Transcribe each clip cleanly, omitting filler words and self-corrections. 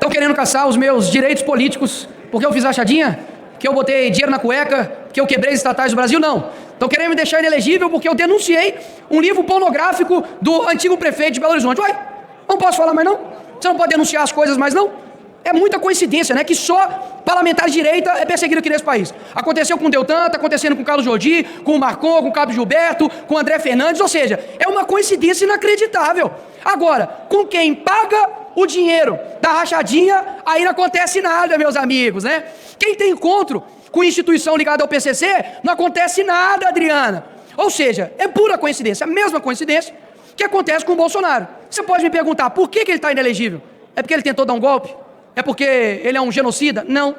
Estão querendo caçar os meus direitos políticos porque eu fiz rachadinha? Que eu botei dinheiro na cueca? Que eu quebrei as estatais do Brasil? Não. Estão querendo me deixar inelegível porque eu denunciei um livro pornográfico do antigo prefeito de Belo Horizonte. Uai, não posso falar mais não? Você não pode denunciar as coisas mais não? É muita coincidência, né? Que só parlamentar de direita é perseguido aqui nesse país. Aconteceu com o Deltan, está acontecendo com o Carlos Jordi, com o Marcon, com o Cabo Gilberto, com o André Fernandes, ou seja, é uma coincidência inacreditável. Agora, com quem paga o dinheiro da rachadinha, aí não acontece nada, meus amigos, né? Quem tem encontro com instituição ligada ao PCC, não acontece nada, Adriana. Ou seja, é pura coincidência, a mesma coincidência que acontece com o Bolsonaro. Você pode me perguntar, por que ele está inelegível? É porque ele tentou dar um golpe? É porque ele é um genocida? Não.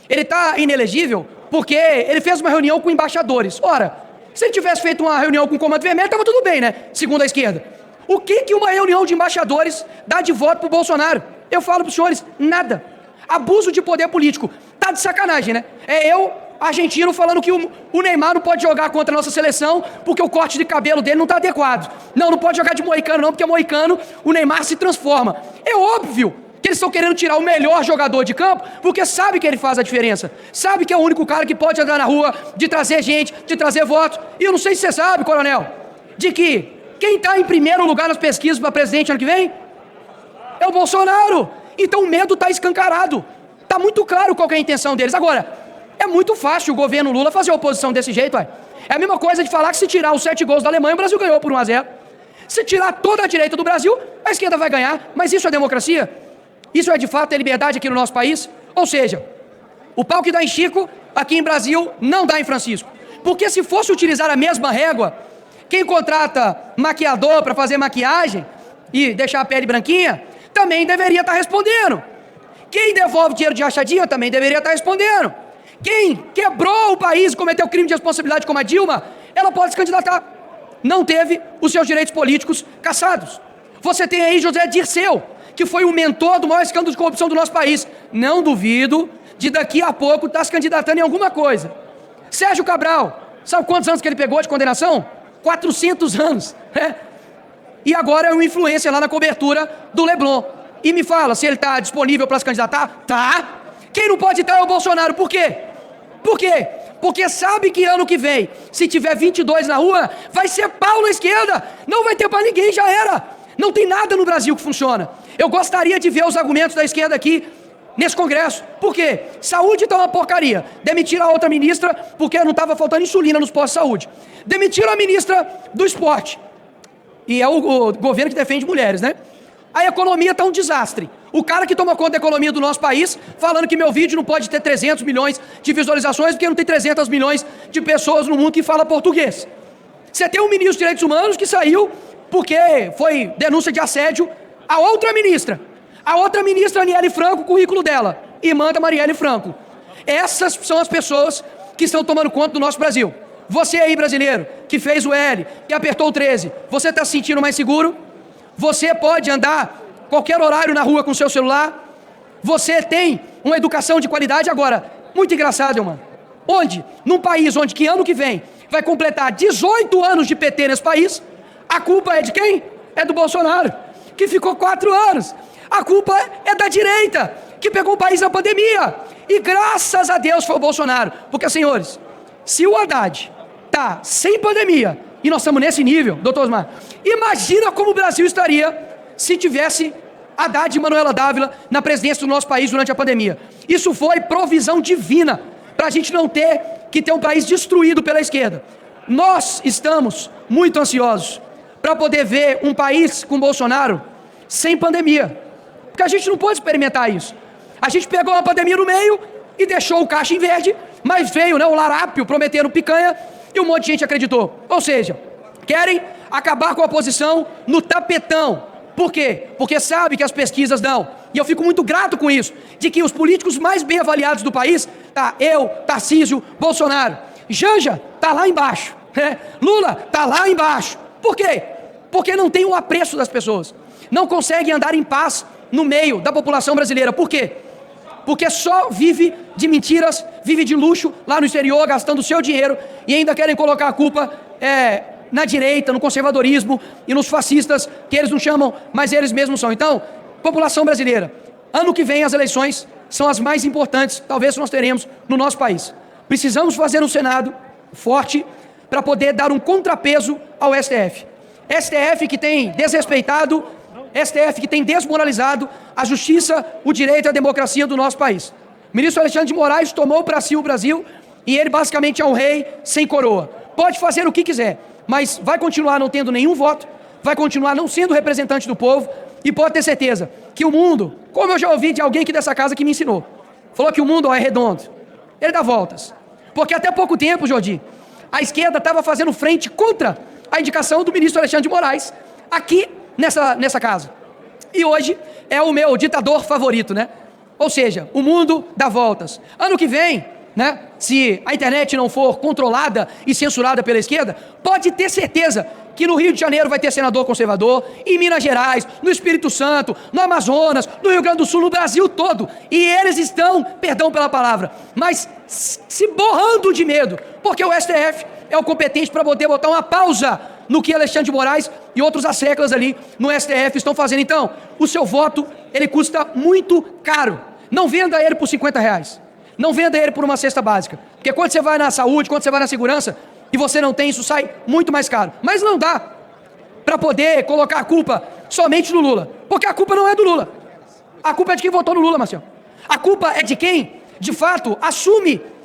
Ele está inelegível porque ele fez uma reunião com embaixadores. Ora, se ele tivesse feito uma reunião com o Comando Vermelho, estava tudo bem, né? Segundo a esquerda. O que uma reunião de embaixadores dá de voto para o Bolsonaro? Eu falo para os senhores, nada. Abuso de poder político. Tá de sacanagem, né? É eu, argentino, falando que o Neymar não pode jogar contra a nossa seleção porque o corte de cabelo dele não está adequado. Não pode jogar de moicano não, porque moicano o Neymar se transforma. É óbvio que eles estão querendo tirar o melhor jogador de campo, porque sabe que ele faz a diferença. Sabe que é o único cara que pode andar na rua, de trazer gente, de trazer votos. E eu não sei se você sabe, coronel, de que quem está em primeiro lugar nas pesquisas para presidente ano que vem é o Bolsonaro. Então o medo está escancarado. Está muito claro qual que é a intenção deles. Agora, é muito fácil o governo Lula fazer oposição desse jeito, ué. É a mesma coisa de falar que se tirar os 7 gols da Alemanha, o Brasil ganhou por 1-0. Se tirar toda a direita do Brasil, a esquerda vai ganhar. Mas isso é democracia? Isso é de fato ter liberdade aqui no nosso país? Ou seja, o pau que dá em Chico, aqui em Brasil, não dá em Francisco. Porque se fosse utilizar a mesma régua, quem contrata maquiador para fazer maquiagem e deixar a pele branquinha, também deveria estar respondendo. Quem devolve dinheiro de rachadinha também deveria estar respondendo. Quem quebrou o país e cometeu crime de responsabilidade como a Dilma, ela pode se candidatar. Não teve os seus direitos políticos cassados. Você tem aí José Dirceu, que foi o mentor do maior escândalo de corrupção do nosso país. Não duvido de daqui a pouco estar se candidatando em alguma coisa. Sérgio Cabral, sabe quantos anos que ele pegou de condenação? 400 anos, né? E agora é um influencer lá na cobertura do Leblon. E me fala se ele está disponível para se candidatar? Tá. Quem não pode estar é o Bolsonaro. Por quê? Por quê? Porque sabe que ano que vem, se tiver 22 na rua, vai ser pau na esquerda. Não vai ter para ninguém, já era. Não tem nada no Brasil que funciona. Eu gostaria de ver os argumentos da esquerda aqui nesse Congresso. Por quê? Saúde está uma porcaria. Demitiram a outra ministra porque não estava faltando insulina nos postos de saúde. Demitiram a ministra do esporte. E é o governo que defende mulheres, né? A economia está um desastre. O cara que toma conta da economia do nosso país, falando que meu vídeo não pode ter 300 milhões de visualizações porque não tem 300 milhões de pessoas no mundo que fala português. Você tem um ministro de Direitos Humanos que saiu porque foi denúncia de assédio a outra ministra. A outra ministra, Aniele Franco, o currículo dela. E manda Marielle Franco. Essas são as pessoas que estão tomando conta do nosso Brasil. Você aí, brasileiro, que fez o L, que apertou o 13, você está se sentindo mais seguro? Você pode andar qualquer horário na rua com seu celular? Você tem uma educação de qualidade? Agora, muito engraçado, mano. Onde? Num país onde que ano que vem vai completar 18 anos de PT nesse país, a culpa é de quem? É do Bolsonaro, que ficou 4 anos. A culpa é da direita, que pegou o país na pandemia. E graças a Deus foi o Bolsonaro. Porque, senhores, se o Haddad está sem pandemia, e nós estamos nesse nível, doutor Osmar, imagina como o Brasil estaria se tivesse Haddad e Manuela Dávila na presidência do nosso país durante a pandemia. Isso foi provisão divina, para a gente não ter que ter um país destruído pela esquerda. Nós estamos muito ansiosos para poder ver um país com Bolsonaro sem pandemia, porque a gente não pode experimentar isso. A gente pegou uma pandemia no meio e deixou o caixa em verde, mas veio, né, o larápio prometendo picanha e um monte de gente acreditou. Ou seja, querem acabar com a oposição no tapetão. Por quê? Porque sabe que as pesquisas dão. E eu fico muito grato com isso, de que os políticos mais bem avaliados do país, tá eu, Tarcísio, Bolsonaro. Janja tá lá embaixo, né? Lula tá lá embaixo. Por quê? Porque não tem o apreço das pessoas. Não conseguem andar em paz no meio da população brasileira. Por quê? Porque só vive de mentiras, vive de luxo lá no exterior, gastando o seu dinheiro, e ainda querem colocar a culpa na direita, no conservadorismo e nos fascistas, que eles não chamam, mas eles mesmos são. Então, população brasileira, Ano que vem as eleições são as mais importantes, talvez nós teremos no nosso país. Precisamos fazer um Senado forte para poder dar um contrapeso ao STF. STF que tem desrespeitado, STF que tem desmoralizado a justiça, o direito e a democracia do nosso país. O ministro Alexandre de Moraes tomou para si o Brasil e ele basicamente é um rei sem coroa. Pode fazer o que quiser, mas vai continuar não tendo nenhum voto, vai continuar não sendo representante do povo e pode ter certeza que o mundo, como eu já ouvi de alguém aqui dessa casa que me ensinou, falou que o mundo é redondo, ele dá voltas. Porque até pouco tempo, Jordi, a esquerda estava fazendo frente contra a indicação do ministro Alexandre de Moraes aqui nessa casa. E hoje é o meu ditador favorito, né? Ou seja, o mundo dá voltas. Ano que vem, né, se a internet não for controlada e censurada pela esquerda, pode ter certeza que no Rio de Janeiro vai ter senador conservador, em Minas Gerais, no Espírito Santo, no Amazonas, no Rio Grande do Sul, no Brasil todo. E eles estão, perdão pela palavra, mas se borrando de medo, porque o STF é o competente para poder botar uma pausa no que Alexandre de Moraes e outros asseclas ali no STF estão fazendo. Então, o seu voto, ele custa muito caro. Não venda ele por R$50. Não venda ele por uma cesta básica. Porque quando você vai na saúde, quando você vai na segurança, e você não tem, isso sai muito mais caro. Mas não dá para poder colocar a culpa somente no Lula. Porque a culpa não é do Lula. A culpa é de quem votou no Lula, Marcelo. A culpa é de quem, de fato,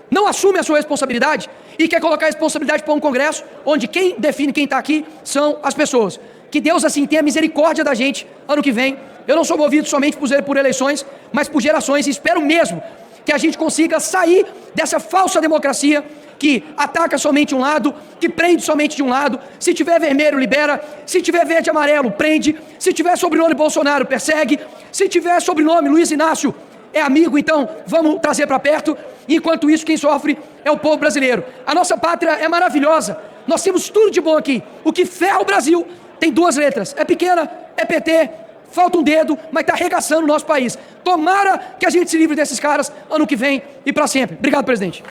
não assume a sua responsabilidade e quer colocar a responsabilidade para um Congresso onde quem define quem está aqui são as pessoas. Que Deus, assim, tenha misericórdia da gente ano que vem. Eu não sou movido somente por eleições, mas por gerações, e espero mesmo que a gente consiga sair dessa falsa democracia que ataca somente um lado, que prende somente de um lado. Se tiver vermelho, libera. Se tiver verde e amarelo, prende. Se tiver sobrenome Bolsonaro, persegue. Se tiver sobrenome Luiz Inácio, é amigo, então vamos trazer para perto. Enquanto isso, quem sofre é o povo brasileiro. A nossa pátria é maravilhosa. Nós temos tudo de bom aqui. O que ferra o Brasil tem duas letras. É pequena, é PT, falta um dedo, mas está arregaçando o nosso país. Tomara que a gente se livre desses caras ano que vem e para sempre. Obrigado, presidente.